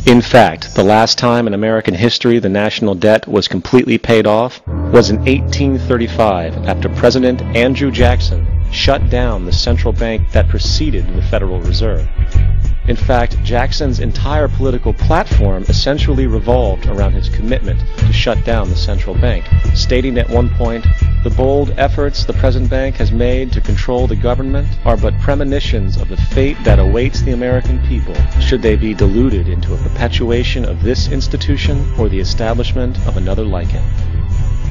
In fact, the last time in American history the national debt was completely paid off was in 1835 after President Andrew Jackson shut down the central bank that preceded the Federal Reserve. In fact, Jackson's entire political platform essentially revolved around his commitment to shut down the central bank, stating at one point, "The bold efforts the present bank has made to control the government are but premonitions of the fate that awaits the American people should they be deluded into a perpetuation of this institution or the establishment of another like it."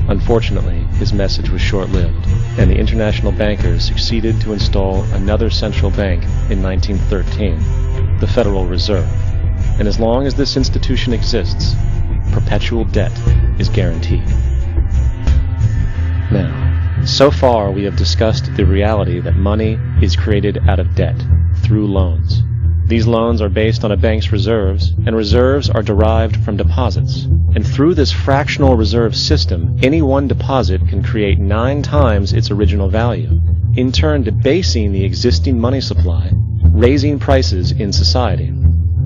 Unfortunately, his message was short-lived, and the international bankers succeeded to install another central bank in 1913, the Federal Reserve. And as long as this institution exists, perpetual debt is guaranteed. Now, so far we have discussed the reality that money is created out of debt, through loans. These loans are based on a bank's reserves, and reserves are derived from deposits. And through this fractional reserve system, any one deposit can create 9 times its original value, in turn debasing the existing money supply, raising prices in society.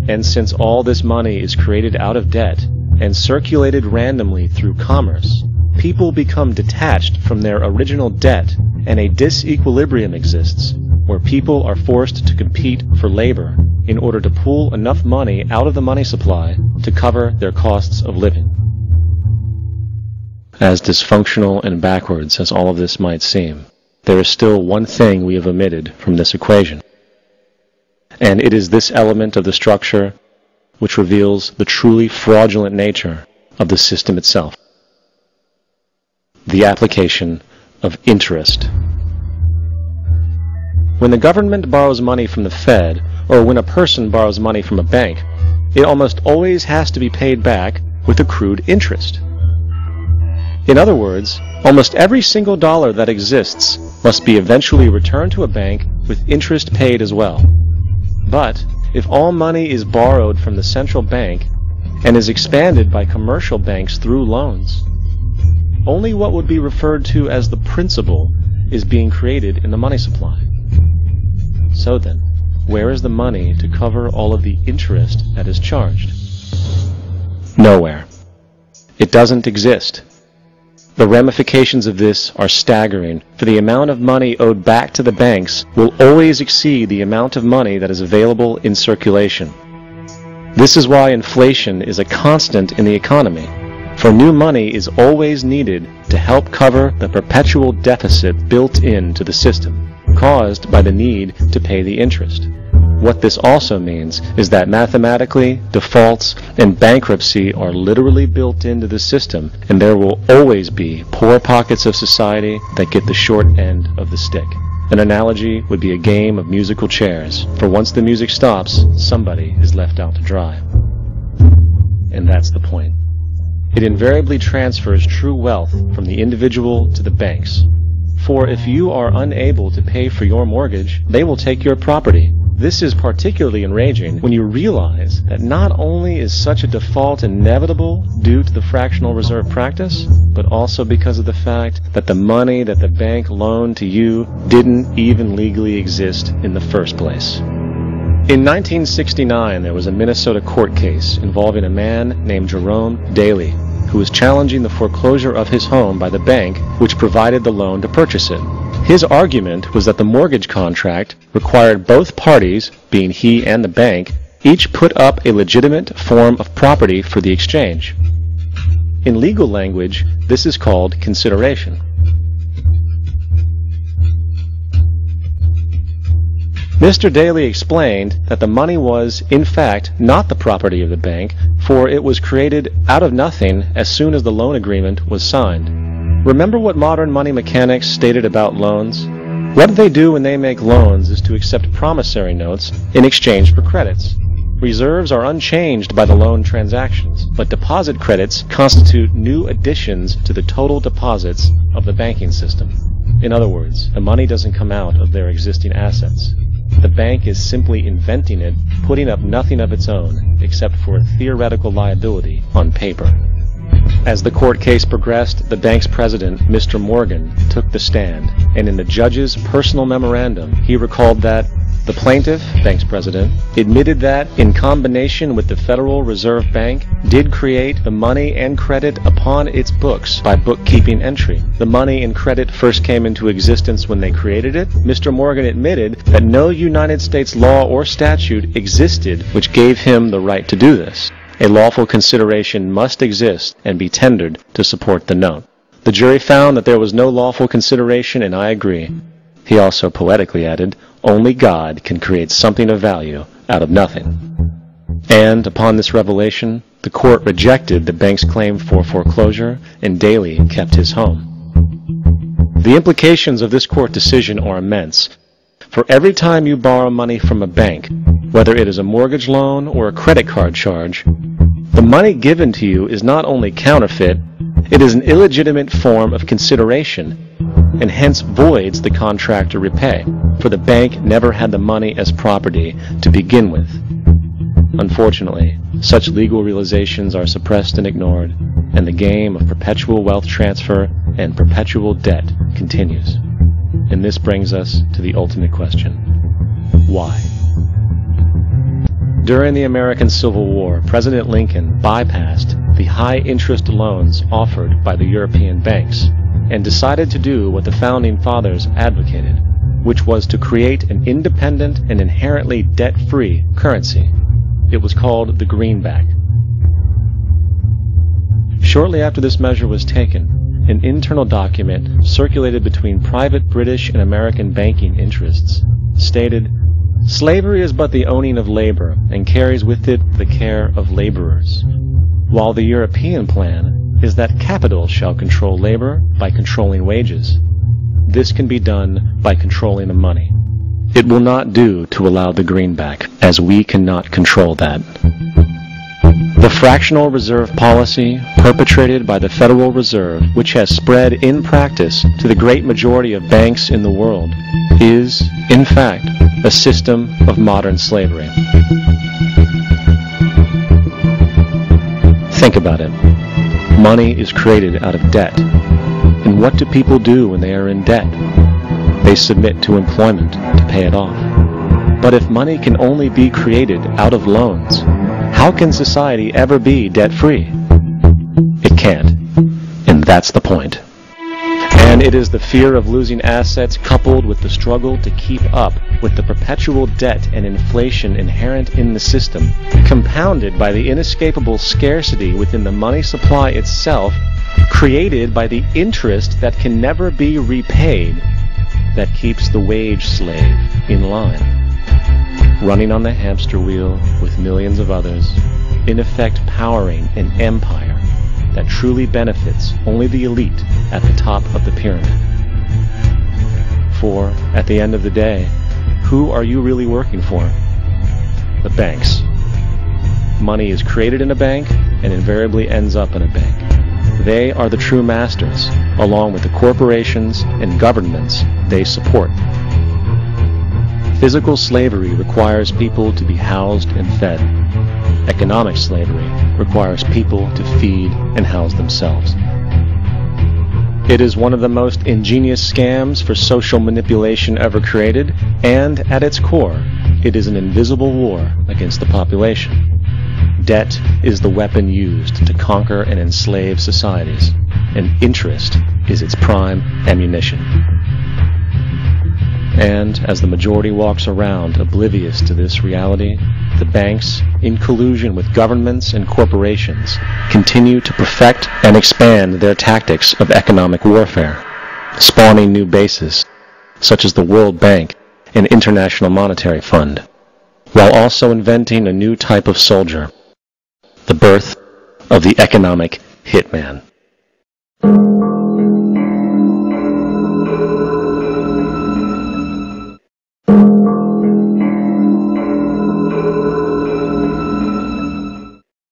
And since all this money is created out of debt and circulated randomly through commerce, people become detached from their original debt, and a disequilibrium exists where people are forced to compete for labor in order to pull enough money out of the money supply to cover their costs of living. As dysfunctional and backwards as all of this might seem, there is still one thing we have omitted from this equation. And it is this element of the structure which reveals the truly fraudulent nature of the system itself: the application of interest. When the government borrows money from the Fed, or when a person borrows money from a bank, it almost always has to be paid back with accrued interest. In other words, almost every single dollar that exists must be eventually returned to a bank with interest paid as well. But if all money is borrowed from the central bank and is expanded by commercial banks through loans, only what would be referred to as the principal is being created in the money supply. So then, where is the money to cover all of the interest that is charged? Nowhere. It doesn't exist. The ramifications of this are staggering, for the amount of money owed back to the banks will always exceed the amount of money that is available in circulation. This is why inflation is a constant in the economy, for new money is always needed to help cover the perpetual deficit built into the system, caused by the need to pay the interest. What this also means is that mathematically, defaults and bankruptcy are literally built into the system, and there will always be poor pockets of society that get the short end of the stick. An analogy would be a game of musical chairs, for once the music stops, somebody is left out to dry. And that's the point. It invariably transfers true wealth from the individual to the banks. For if you are unable to pay for your mortgage, they will take your property. This is particularly enraging when you realize that not only is such a default inevitable due to the fractional reserve practice, but also because of the fact that the money that the bank loaned to you didn't even legally exist in the first place. In 1969, there was a Minnesota court case involving a man named Jerome Daley, who was challenging the foreclosure of his home by the bank which provided the loan to purchase it. His argument was that the mortgage contract required both parties, being he and the bank, each put up a legitimate form of property for the exchange. In legal language, this is called consideration. Mr. Daley explained that the money was, in fact, not the property of the bank, for it was created out of nothing as soon as the loan agreement was signed. Remember what modern money mechanics stated about loans? What they do when they make loans is to accept promissory notes in exchange for credits. Reserves are unchanged by the loan transactions, but deposit credits constitute new additions to the total deposits of the banking system. In other words, the money doesn't come out of their existing assets. The bank is simply inventing it, putting up nothing of its own, except for a theoretical liability on paper. As the court case progressed, the bank's president, Mr. Morgan, took the stand, and in the judge's personal memorandum, he recalled that The plaintiff, bank's president, admitted that, in combination with the Federal Reserve Bank, did create the money and credit upon its books by bookkeeping entry. The money and credit first came into existence when they created it. Mr. Morgan admitted that no United States law or statute existed which gave him the right to do this. A lawful consideration must exist and be tendered to support the note. The jury found that there was no lawful consideration, and I agree. He also poetically added, "Only God can create something of value out of nothing." And upon this revelation, the court rejected the bank's claim for foreclosure, and Daley kept his home. The implications of this court decision are immense. For every time you borrow money from a bank, whether it is a mortgage loan or a credit card charge, the money given to you is not only counterfeit, it is an illegitimate form of consideration, and hence voids the contract to repay, for the bank never had the money as property to begin with. Unfortunately, such legal realizations are suppressed and ignored, and the game of perpetual wealth transfer and perpetual debt continues. And this brings us to the ultimate question: why? During the American Civil War, President Lincoln bypassed the high-interest loans offered by the European banks and decided to do what the Founding Fathers advocated, which was to create an independent and inherently debt-free currency. It was called the greenback. Shortly after this measure was taken, an internal document circulated between private British and American banking interests stated, "Slavery is but the owning of labor, and carries with it the care of laborers, while the European plan is that capital shall control labor by controlling wages. This can be done by controlling the money. It will not do to allow the greenback, as we cannot control that." The fractional reserve policy perpetrated by the Federal Reserve, which has spread in practice to the great majority of banks in the world, is, in fact, a system of modern slavery. Think about it. Money is created out of debt. And what do people do when they are in debt? They submit to employment to pay it off. But if money can only be created out of loans, how can society ever be debt-free? It can't. And that's the point. And it is the fear of losing assets coupled with the struggle to keep up with the perpetual debt and inflation inherent in the system, compounded by the inescapable scarcity within the money supply itself, created by the interest that can never be repaid, that keeps the wage slave in line, running on the hamster wheel with millions of others, in effect powering an empire that truly benefits only the elite at the top of the pyramid. For, at the end of the day, who are you really working for? The banks. Money is created in a bank and invariably ends up in a bank. They are the true masters, along with the corporations and governments they support. Physical slavery requires people to be housed and fed. Economic slavery requires people to feed and house themselves. It is one of the most ingenious scams for social manipulation ever created, and at its core, it is an invisible war against the population. Debt is the weapon used to conquer and enslave societies, and interest is its prime ammunition. And as the majority walks around oblivious to this reality, the banks, in collusion with governments and corporations, continue to perfect and expand their tactics of economic warfare, spawning new bases, such as the World Bank and International Monetary Fund, while also inventing a new type of soldier, the birth of the economic hitman.